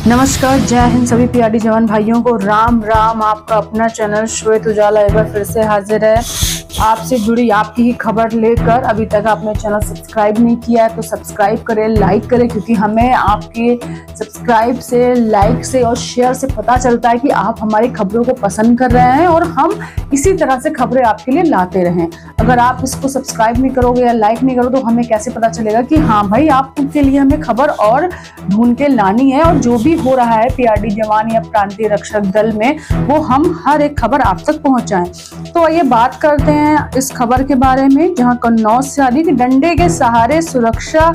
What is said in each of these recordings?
नमस्कार, जय हिंद सभी पीआरडी जवान भाइयों को राम राम। आपका अपना चैनल श्वेत उजाला एक बार फिर से हाजिर है आपसे जुड़ी आपकी ही खबर लेकर। अभी तक आपने चैनल सब्सक्राइब नहीं किया है तो सब्सक्राइब करें, लाइक करें, क्योंकि हमें आपके सब्सक्राइब से, लाइक से और शेयर से पता चलता है कि आप हमारी खबरों को पसंद कर रहे हैं और हम इसी तरह से खबरें आपके लिए लाते रहें। अगर आप इसको सब्सक्राइब नहीं करोगे या लाइक नहीं करोगे तो हमें कैसे पता चलेगा कि हाँ भाई आपके लिए हमें खबर और ढूंढ के लानी है, और जो भी हो रहा है पीआरडी जवान या प्रांतीय रक्षक दल में वो हम हर एक खबर आप तक पहुंचाएं। तो आइए बात करते हैं इस खबर के बारे में, जहां कन्नौज से आ रही कि डंडे के सहारे सुरक्षा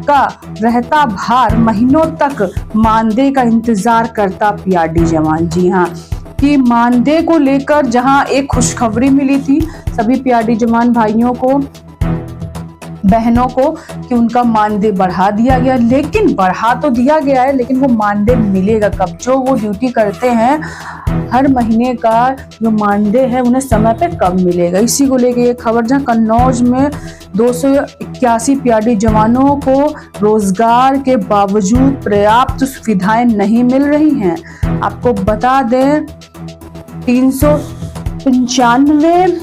का रहता भार, महीनों तक मानदेय का इंतजार करता पीआरडी जवान। जी हाँ, कि मानदेय को लेकर जहां एक खुशखबरी मिली थी सभी पीआरडी जवान भाइयों को, बहनों को, कि उनका मानदेय बढ़ा दिया गया। लेकिन बढ़ा तो दिया गया है, लेकिन वो मानदेय मिलेगा कब? जो वो ड्यूटी करते हैं हर महीने का जो मानदेय है उन्हें समय पे कब मिलेगा, इसी को लेके ये खबर। जहां कन्नौज में 281 पीआरडी जवानों को रोजगार के बावजूद पर्याप्त सुविधाएं नहीं मिल रही हैं। आपको बता दें 395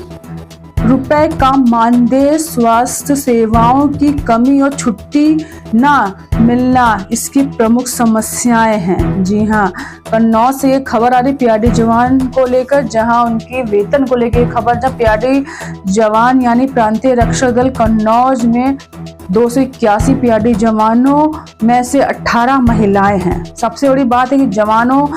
रुपए का मानदेय, स्वास्थ्य सेवाओं की कमी और छुट्टी ना मिलना इसकी प्रमुख समस्याएं हैं। जी हाँ, कन्नौज से ये खबर आ रही पीआरडी जवान को लेकर, जहां उनके वेतन को लेकर खबर। जब पीआरडी जवान यानी प्रांतीय रक्षक दल कन्नौज में 281 पीआरडी जवानों में से 18 महिलाएं हैं। सबसे बड़ी बात है कि जवानों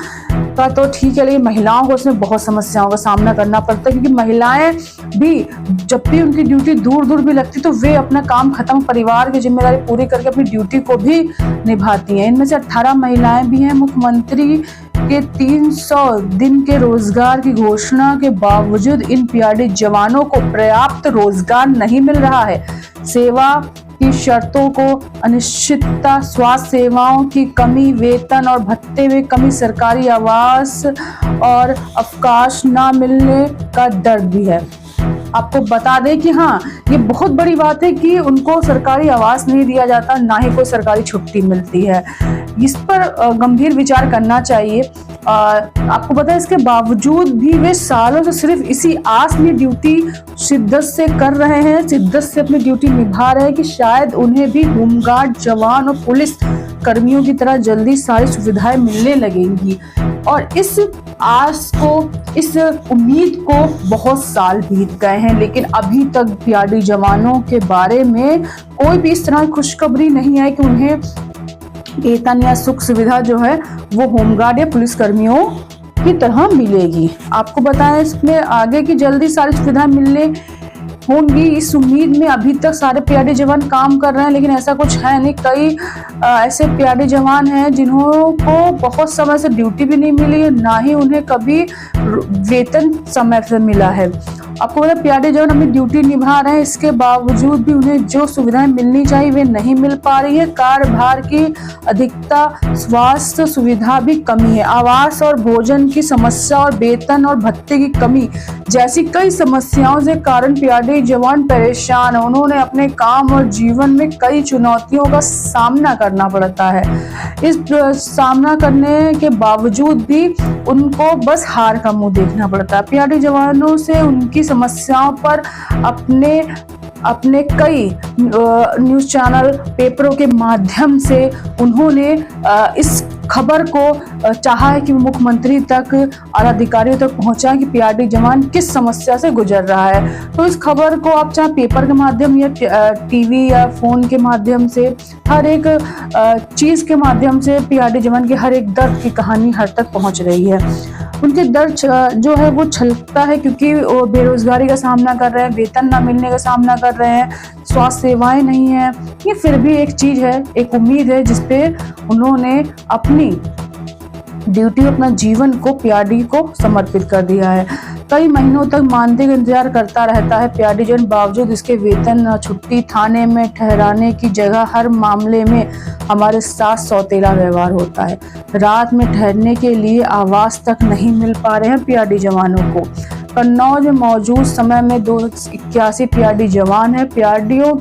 का तो ठीक है, लेकिन महिलाओं को उसमें बहुत समस्याओं का सामना करना पड़ता है, क्योंकि महिलाएं भी जब भी उनकी ड्यूटी दूर दूर भी लगती तो वे अपना काम खत्म, परिवार की जिम्मेदारी पूरी करके अपनी ड्यूटी को भी निभाती हैं। इनमें से 18 महिलाएं भी हैं। मुख्यमंत्री के 300 दिन के रोजगार की घोषणा के बावजूद इन पीआरडी जवानों को पर्याप्त रोजगार नहीं मिल रहा है। सेवा की शर्तों को अनिश्चितता, स्वास्थ्य सेवाओं की कमी, वेतन और भत्ते में कमी, सरकारी आवास और अवकाश न मिलने का दर्द भी है। आपको बता दें कि हाँ, ये बहुत बड़ी बात है कि उनको सरकारी आवास नहीं दिया जाता, ना ही कोई सरकारी छुट्टी मिलती है। इस पर गंभीर विचार करना चाहिए। आपको पता है इसके बावजूद भी वे सालों से सिर्फ इसी आस में ड्यूटी शिद्दत से कर रहे हैं, शिद्दत से अपनी ड्यूटी निभा रहे हैं कि शायद उन्हें भी होमगार्ड जवान और पुलिस कर्मियों की तरह जल्दी सारी सुविधाएं मिलने लगेंगी। और इस आस को, इस उम्मीद को बहुत साल बीत गए हैं, लेकिन अभी तक पीआरडी जवानों के बारे में कोई भी इस तरह की खुशखबरी नहीं है कि उन्हें वेतन या सुख सुविधा जो है वो होमगार्ड या पुलिस कर्मियों की तरह मिलेगी। आपको बताएं इसमें आगे की जल्दी सारी सुविधाएं मिलने होंगी, इस उम्मीद में अभी तक सारे पीआरडी जवान काम कर रहे हैं, लेकिन ऐसा कुछ है नहीं। कई ऐसे पीआरडी जवान हैं जिन्हों को बहुत समय से ड्यूटी भी नहीं मिली, ना ही उन्हें कभी वेतन समय से मिला है। आपको पता है पीआरडी जवान अपनी ड्यूटी निभा रहे हैं, इसके बावजूद भी उन्हें जो सुविधाएं मिलनी चाहिए वे नहीं मिल पा रही है। कार्यभार की अधिकता, स्वास्थ्य सुविधा भी कमी है, आवास और भोजन की समस्या और वेतन और भत्ते की कमी जैसी कई समस्याओं से कारण पीआरडी जवान परेशान है। उन्होंने अपने काम और जीवन में कई चुनौतियों का सामना करना पड़ता है। इस सामना करने के बावजूद भी उनको बस हार का मुंह देखना पड़ता है। पीआरडी जवानों से उनकी समस्याओं पर अपने कई न्यूज़ चैनल, पेपरों के माध्यम से उन्होंने इस खबर को चाहा है कि मुख्यमंत्री तक और अधिकारियों तक पहुंचाएं कि पीआरडी जवान किस समस्या से गुजर रहा है। तो इस खबर को आप चाहे पेपर के माध्यम या टीवी या फोन के माध्यम से, हर एक चीज के माध्यम से पीआरडी जवान की हर एक दर्द की कहानी हर तक पहुंच रही है। उनके दर्द जो है वो छलकता है, क्योंकि वो बेरोजगारी का सामना कर रहे हैं, वेतन न मिलने का सामना कर रहे हैं, स्वास्थ्य सेवाएं नहीं है। ये फिर भी एक चीज है, एक उम्मीद है जिसपे उन्होंने अपनी ड्यूटी, अपना जीवन को पीआरडी को समर्पित कर दिया है। कई महीनों तक मानदेय का इंतजार करता रहता है पीआरडी जवान, बावजूद इसके वेतन, छुट्टी, थाने में ठहराने की जगह, हर मामले में हमारे साथ सौतेला व्यवहार होता है। रात में ठहरने के लिए आवास तक नहीं मिल पा रहे हैं पीआरडी जवानों को। कन्नौज में मौजूद समय में 281 पीआरडी जवान हैं। पीआरडीओ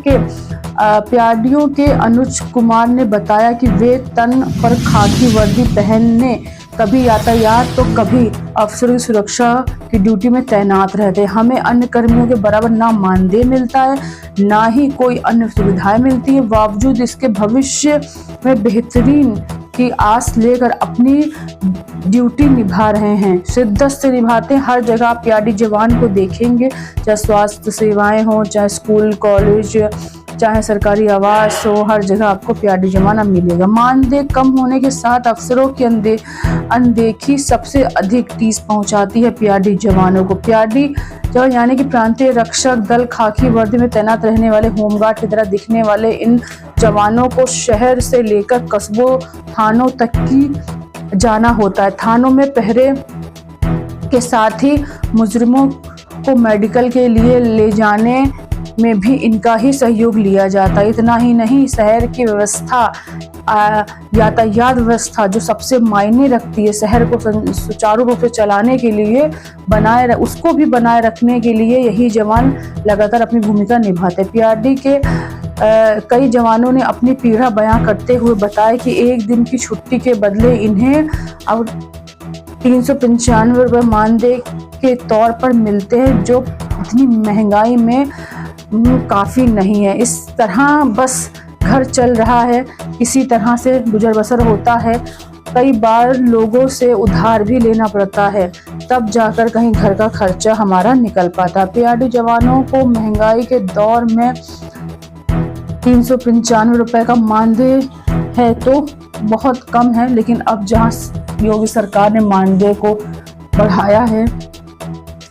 के अनुज कुमार ने बताया कि वे तन पर खाकी वर्दी पहनने कभी यातायात तो कभी अफसरों की सुरक्षा की ड्यूटी में तैनात रहते हैं। हमें अन्य कर्मियों के बराबर ना मानदेय मिलता है, ना ही कोई अन्य सुविधाएं मिलती है। बावजूद इसके भविष्य में बेहतरीन की आस लेकर अपनी ड्यूटी निभा रहे हैं, शिद्दत से निभाते हैं। हर जगह आप पीआरडी जवान को देखेंगे, चाहे स्वास्थ्य सेवाएं हो, चाहे स्कूल कॉलेज, चाहे सरकारी आवास हो, हर जगह आपको पीआरडी जवान मिलेगा। मानदेय कम होने के साथ अफसरों की अनदेखी सबसे अधिक ठेस पहुंचाती है पीआरडी जवानों को। पीआरडी जवान यानी कि प्रांतीय रक्षक दल खाकी वर्दी में तैनात रहने वाले होमगार्ड की तरह दिखने वाले इन जवानों को शहर से लेकर कस्बों थानों तक की जाना होता है। थानों में पहरे के साथ ही मुजरिमों को मेडिकल के लिए ले जाने में भी इनका ही सहयोग लिया जाता है। इतना ही नहीं, शहर की व्यवस्था, यातायात व्यवस्था जो सबसे मायने रखती है, शहर को सुचारू रूप से चलाने के लिए उसको भी बनाए रखने के लिए यही जवान लगातार अपनी भूमिका निभाते हैं। पीआरडी के कई जवानों ने अपनी पीड़ा बयां करते हुए बताया कि एक दिन की छुट्टी के बदले इन्हें अब 395 रुपये मानदेय के तौर पर मिलते हैं, जो इतनी महंगाई में काफ़ी नहीं है। इस तरह बस घर चल रहा है, किसी तरह से गुजर बसर होता है। कई बार लोगों से उधार भी लेना पड़ता है, तब जाकर कहीं घर का खर्चा हमारा निकल पाता। पीआरडी जवानों को महंगाई के दौर में 395 रुपये का मानदेय है तो बहुत कम है, लेकिन अब जहां योगी सरकार ने मानदेय को बढ़ाया है,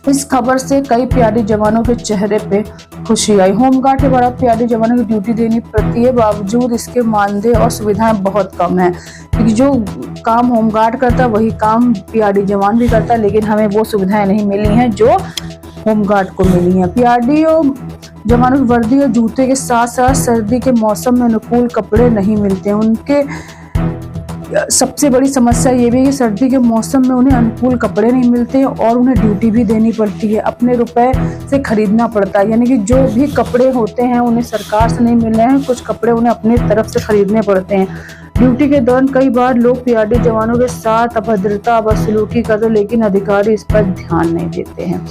इस खबर से कई पीआरडी जवानों के चेहरे पे खुशी आई। होमगार्ड के बाद पीआरडी जवानों की ड्यूटी देनी पड़ती है, बावजूद इसके मानदेय और सुविधाएं बहुत कम है, क्योंकि जो काम होमगार्ड करता है वही काम पीआरडी जवान भी करता है, लेकिन हमें वो सुविधाएं नहीं मिली हैं जो होमगार्ड को मिली हैं। पीआरडी जवानों की वर्दी और जूते के साथ साथ सर्दी के मौसम में अनुकूल कपड़े नहीं मिलते हैं। उनके सबसे बड़ी समस्या ये भी है कि सर्दी के मौसम में उन्हें अनुकूल कपड़े नहीं मिलते हैं और उन्हें ड्यूटी भी देनी पड़ती है, अपने रुपए से खरीदना पड़ता है। यानी कि जो भी कपड़े होते हैं उन्हें सरकार से नहीं मिल रहे हैं, कुछ कपड़े उन्हें अपनी तरफ से खरीदने पड़ते हैं। ड्यूटी के दौरान कई बार लोग पीआरडी जवानों के साथ अभद्रता बदसलूकी करते, लेकिन अधिकारी इस पर ध्यान नहीं देते हैं।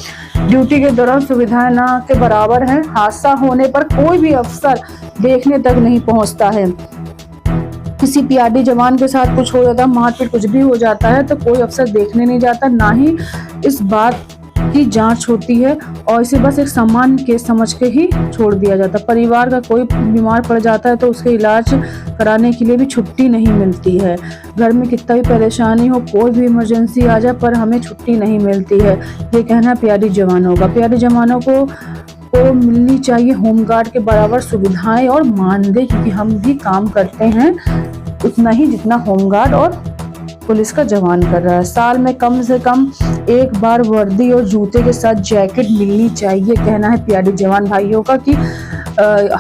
ड्यूटी के दौरान सुविधाएं ना के बराबर हैं। हादसा होने पर कोई भी अफसर देखने तक नहीं पहुंचता है। किसी पीआरडी जवान के साथ कुछ हो जाता है, मारपीट कुछ भी हो जाता है, तो कोई अफसर देखने नहीं जाता, ना ही इस बात की जांच होती है और इसे बस एक सामान्य केस समझ के ही छोड़ दिया जाता है। परिवार का कोई बीमार पड़ जाता है तो उसके इलाज कराने के लिए भी छुट्टी नहीं मिलती है। घर में कितना भी परेशानी हो, कोई भी इमरजेंसी आ जाए, पर हमें छुट्टी नहीं मिलती है। ये कहना है पीआरडी जवानों का। पीआरडी जवानों को मिलनी चाहिए होमगार्ड के बराबर सुविधाएं और मानदेय, क्योंकि हम भी काम करते हैं उतना ही जितना होमगार्ड और पुलिस का जवान कर रहा है। साल में कम से कम एक बार वर्दी और जूते के साथ जैकेट मिलनी चाहिए। कहना है पीआरडी जवान भाइयों का कि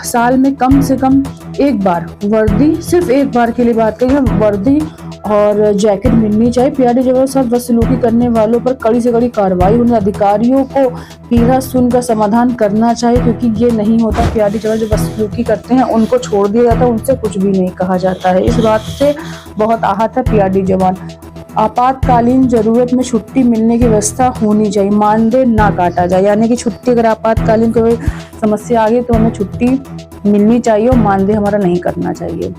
साल में कम से कम एक बार वर्दी, सिर्फ एक बार के लिए बात करें, वर्दी और जैकेट मिलनी चाहिए। पीआरडी जवान सब बदसलूकी करने वालों पर कड़ी से कड़ी कार्रवाई, उन्हें अधिकारियों को पीड़ा सुनकर समाधान करना चाहिए, क्योंकि ये नहीं होता। पीआरडी जवान जो बदसलूकी करते हैं उनको छोड़ दिया जाता है, उनसे कुछ भी नहीं कहा जाता है। इस बात से बहुत आहत है पीआरडी जवान। आपातकालीन जरूरत में छुट्टी मिलने की व्यवस्था होनी चाहिए, मानदेय ना काटा जाए। यानी कि छुट्टी अगर आपातकालीन कोई समस्या आ गई तो हमें छुट्टी मिलनी चाहिए और मानदेय हमारा नहीं करना चाहिए।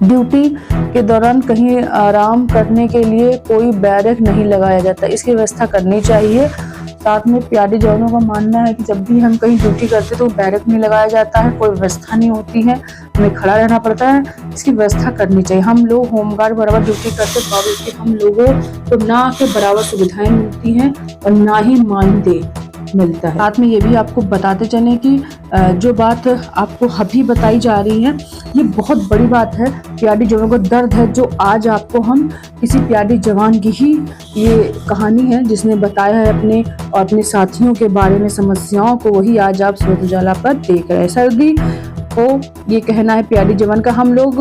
ड्यूटी के दौरान कहीं आराम करने के लिए कोई बैरक नहीं लगाया जाता, इसकी व्यवस्था करनी चाहिए। साथ में पीआरडी जवानों का मानना है कि जब भी हम कहीं ड्यूटी करते तो बैरक नहीं लगाया जाता है, कोई व्यवस्था नहीं होती है, हमें खड़ा रहना पड़ता है, इसकी व्यवस्था करनी चाहिए। हम लोग होमगार्ड बराबर ड्यूटी करते हैं, बावजूद हम लोगों को ना के बराबर सुविधाएं मिलती हैं और ना ही मानदेय मिलता है। साथ में ये भी आपको बताते चलें कि जो बात आपको अभी बताई जा रही है ये बहुत बड़ी बात है, पीआरडी जवानों का दर्द है, जो आज आपको हम किसी पीआरडी जवान की ही ये कहानी है जिसने बताया है अपने और अपने साथियों के बारे में समस्याओं को, वही आज आप सूरज उजाला पर देख रहे हैं। सर्दी को ये कहना है पीआरडी जवान का। हम लोग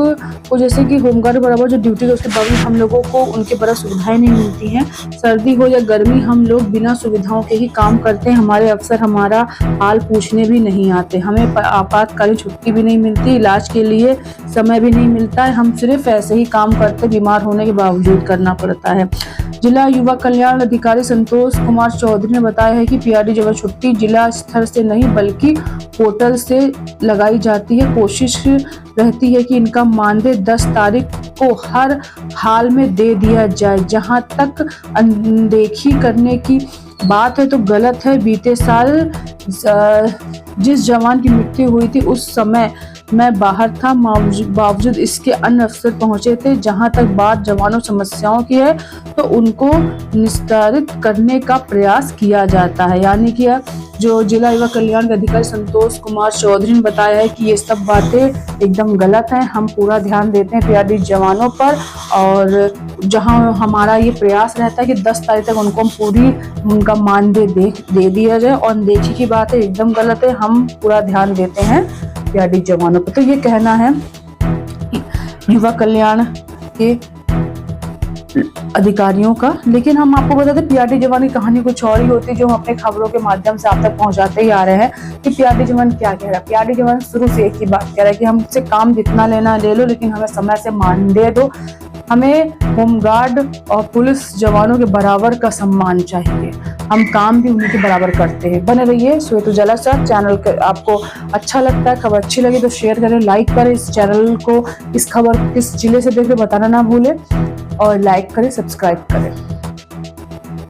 को जैसे कि होमगार्ड बराबर जो ड्यूटी है उसके बावजूद हम लोगों को उनके बराबर सुविधाएं नहीं मिलती हैं। सर्दी हो या गर्मी हम लोग बिना सुविधाओं के ही काम करते हैं। हमारे अफसर हमारा हाल पूछने भी नहीं आते, हमें आपातकालीन छुट्टी भी नहीं मिलती, इलाज के लिए समय भी नहीं मिलता है। हम सिर्फ ऐसे ही काम करते, बीमार होने के बावजूद करना पड़ता है। जिला युवा कल्याण अधिकारी संतोष कुमार चौधरी ने बताया है कि पीआरडी जवान छुट्टी जिला स्तर से नहीं बल्कि पोर्टल से लगाई जाती है। कोशिश रहती है कि इनका मानदेय 10 तारीख को हर हाल में दे दिया जाए। जहां तक अनदेखी करने की बात है तो गलत है। बीते साल जिस जवान की मृत्यु हुई थी उस समय मैं बाहर था, बावजूद इसके अन्य अफसर पहुंचे थे। जहां तक बात जवानों समस्याओं की है तो उनको निस्तारित करने का प्रयास किया जाता है। यानी कि जो जिला युवा कल्याण के अधिकारी संतोष कुमार चौधरी ने बताया है कि ये सब बातें एकदम गलत हैं। हम पूरा ध्यान देते हैं पीआरडी जवानों पर और जहां हमारा ये प्रयास रहता है कि 10 तारीख तक उनको हम पूरी उनका मानदेय दे दिया जाए। और अनदेखी की बात है एकदम गलत है, हम पूरा ध्यान देते हैं पीआरडी जवानों पर। तो ये कहना है युवा कल्याण के अधिकारियों का। लेकिन हम आपको बता दें पीआरडी जवान की कहानी कुछ और ही होती है जो हम अपने खबरों के माध्यम से आप तक पहुंचाते ही आ रहे हैं कि पीआरडी जवान क्या कह रहा है। पीआरडी जवान शुरू से एक ही बात कह रहा है कि हमसे काम जितना लेना ले लो लेकिन हमें समय से मानदेय दो। हमें होमगार्ड और पुलिस जवानों के बराबर का सम्मान चाहिए। हम काम भी उन्हीं के बराबर करते हैं। बने रहिए श्वेत उजाला साथ चैनल के। आपको अच्छा लगता है, खबर अच्छी लगी तो शेयर करें, लाइक करें इस चैनल को। इस खबर किस जिले से देख रहे बताना ना भूलें और लाइक करें, सब्सक्राइब करें।